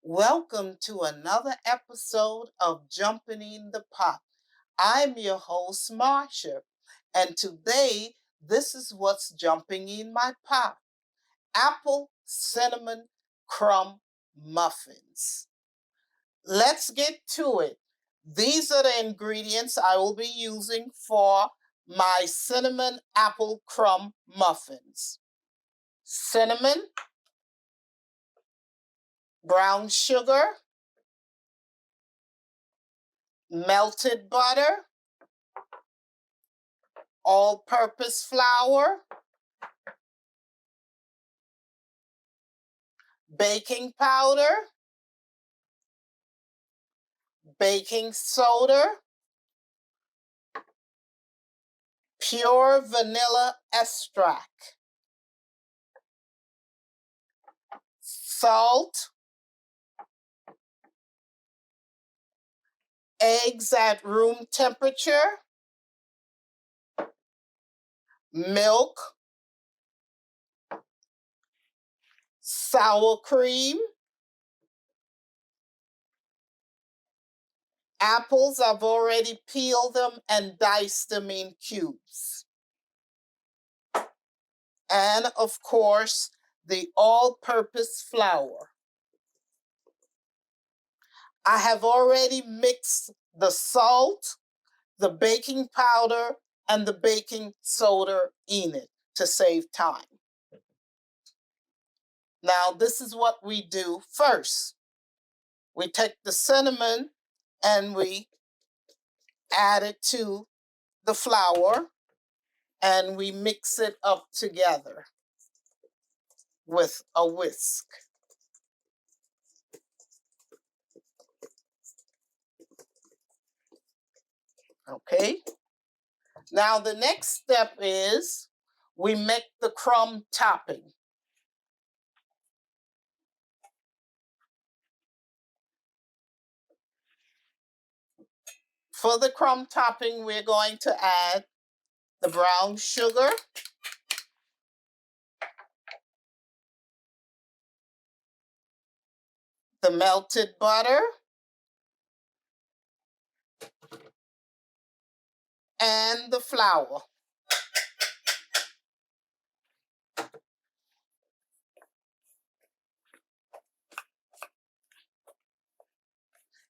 Welcome to another episode of Jumping in the Pot. I'm your host, Marcia, and today this is what's jumping in my pot: apple cinnamon crumb muffins. Let's get to it. These are the ingredients I will be using for my cinnamon apple crumb muffins: cinnamon, brown sugar, melted butter, all-purpose flour, baking powder, baking soda, pure vanilla extract, salt, eggs at room temperature, milk, sour cream, apples. I've already peeled them and diced them in cubes. And of course, the all-purpose flour. I have already mixed the salt, the baking powder, and the baking soda in it to save time. Now, this is what we do first. We take the cinnamon and we add it to the flour and we mix it up together with a whisk. Okay. Now, the next step is we make the crumb topping. For the crumb topping, we're going to add the brown sugar, the melted butter, and the flour.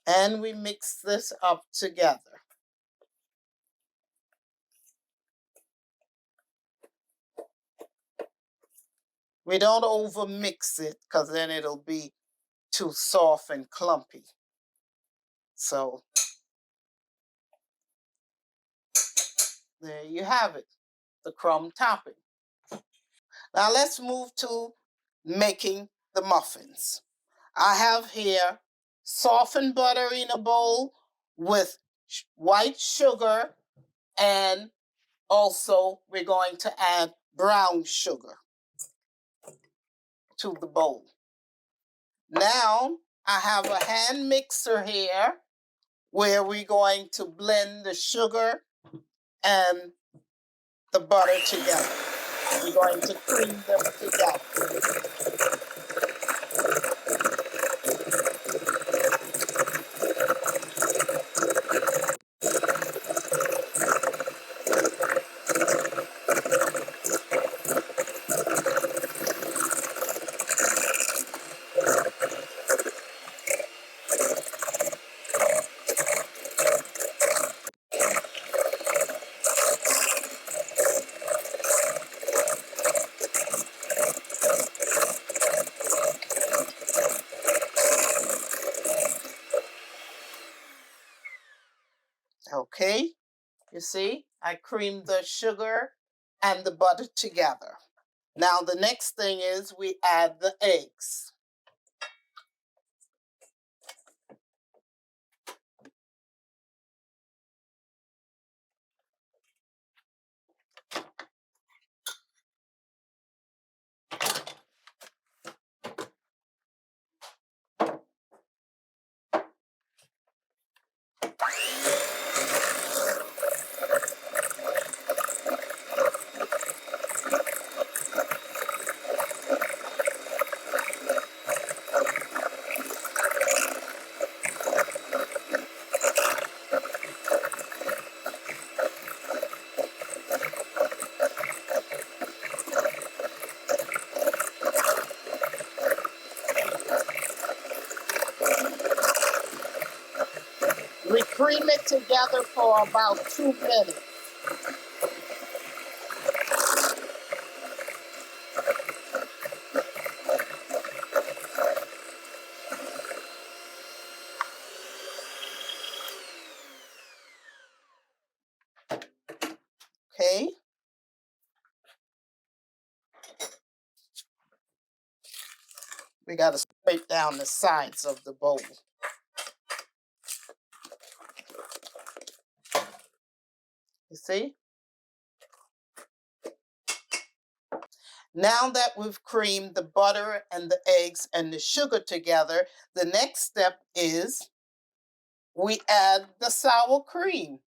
And we mix this up together. We don't over mix it because then it'll be too soft and clumpy. So there you have it, the crumb topping. Now let's move to making the muffins. I have here softened butter in a bowl with white sugar, and also we're going to add brown sugar to the bowl. Now I have a hand mixer here where we're going to blend the sugar and the butter together. We're going to cream them together. Okay, you see, I creamed the sugar and the butter together. Now the next thing is we add the eggs. We cream it together for about 2 minutes. Okay. We got to scrape down the sides of the bowl. You see? Now that we've creamed the butter and the eggs and the sugar together, the next step is we add the sour cream.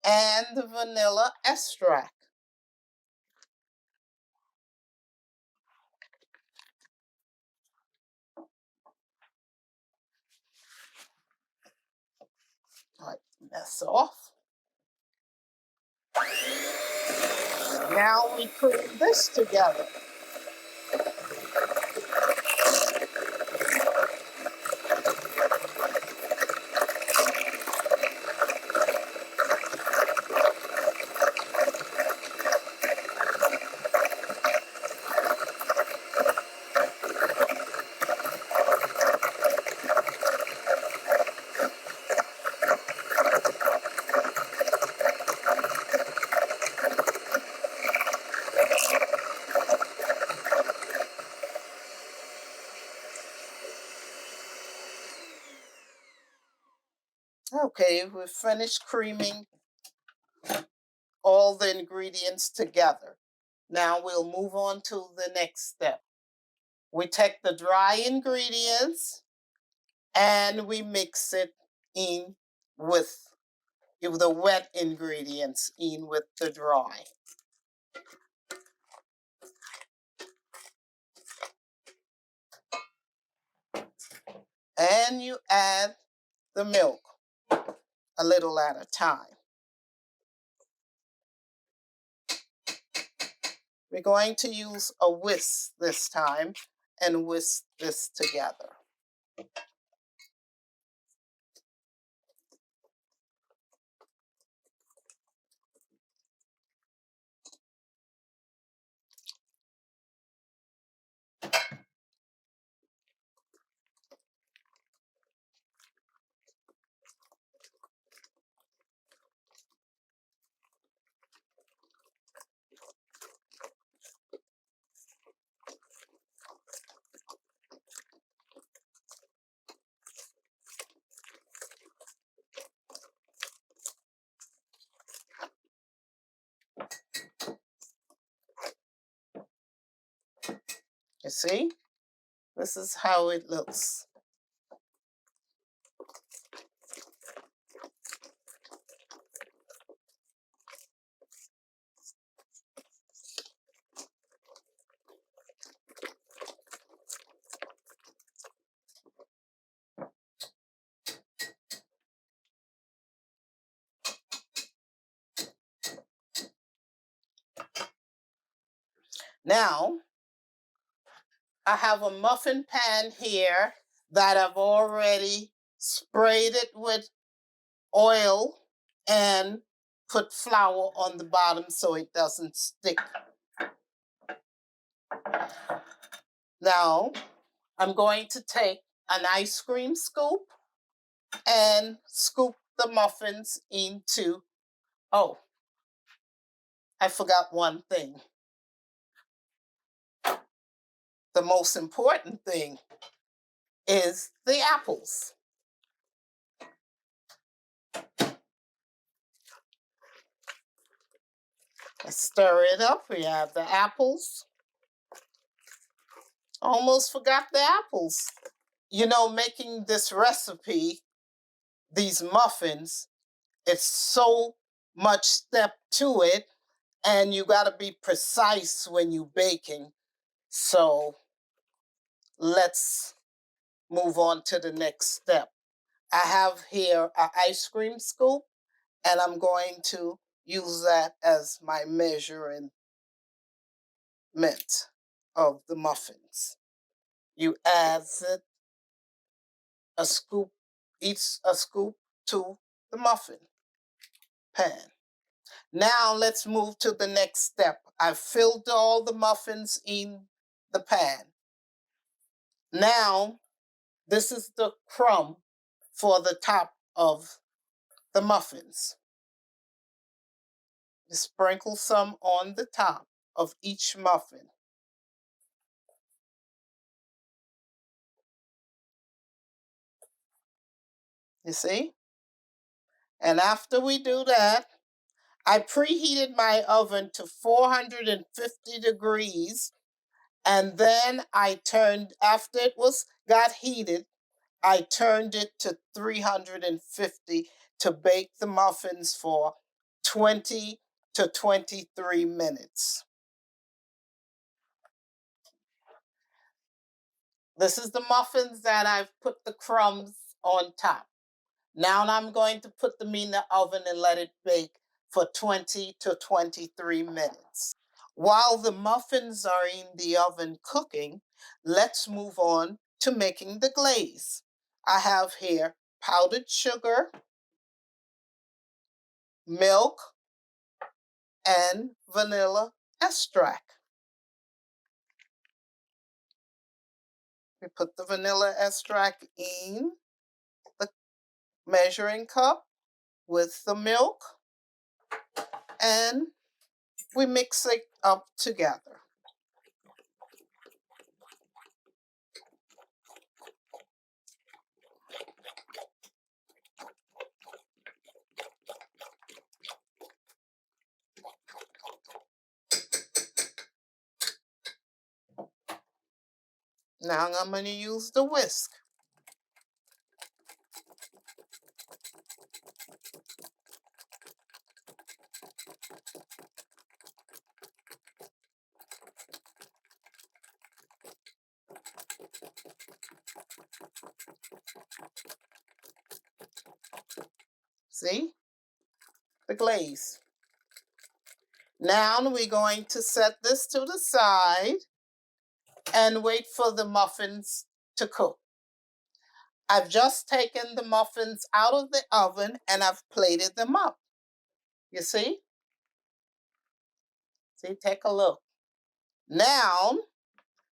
And the vanilla extract. Wipe the mess off. Now we cream this together. Okay, we've finished creaming all the ingredients together. Now we'll move on to the next step. We take the dry ingredients and we mix it in with the wet ingredients in with the dry. And you add the milk a little at a time. We're going to use a whisk this time and whisk this together. You see? This is how it looks. Now, I have a muffin pan here that I've already sprayed it with oil and put flour on the bottom so it doesn't stick. Now, I'm going to take an ice cream scoop and scoop the muffins into, oh, I forgot one thing. The most important thing is the apples. Let's stir it up. We have the apples. Almost forgot the apples. You know, making this recipe, these muffins, it's so much step to it, and you got to be precise when you're baking. So let's move on to the next step. I have here an ice cream scoop, and I'm going to use that as my measuring of the muffins. You add it a scoop, each a scoop to the muffin pan. Now let's move to the next step. I've filled all the muffins in the pan. Now, this is the crumb for the top of the muffins. You sprinkle some on the top of each muffin. You see? And after we do that, I preheated my oven to 450 degrees, and then I turned, after it got heated, I turned it to 350 to bake the muffins for 20 to 23 minutes. This is the muffins that I've put the crumbs on top. Now I'm going to put them in the oven and let it bake for 20 to 23 minutes. While the muffins are in the oven cooking, let's move on to making the glaze. I have here powdered sugar, milk, and vanilla extract. We put the vanilla extract in the measuring cup with the milk, and we mix it up together. Now I'm going to use the whisk. See? The glaze. Now we're going to set this to the side and wait for the muffins to cook. I've just taken the muffins out of the oven and I've plated them up. You see? See, take a look. Now,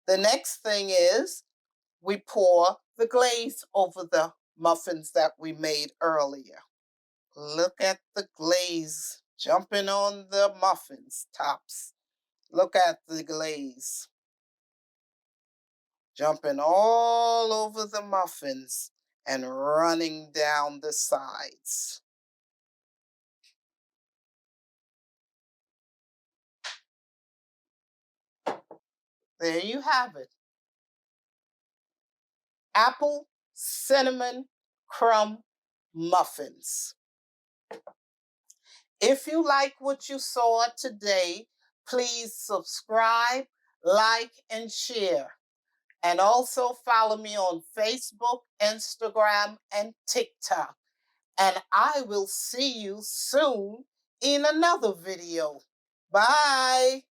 the next thing is we pour the glaze over the muffins that we made earlier. Look at the glaze jumping on the muffins tops. Look at the glaze jumping all over the muffins and running down the sides. There you have it. Apple Cinnamon Crumb Muffins. If you like what you saw today, please subscribe, like, and share. And also follow me on Facebook, Instagram, and TikTok. And I will see you soon in another video. Bye.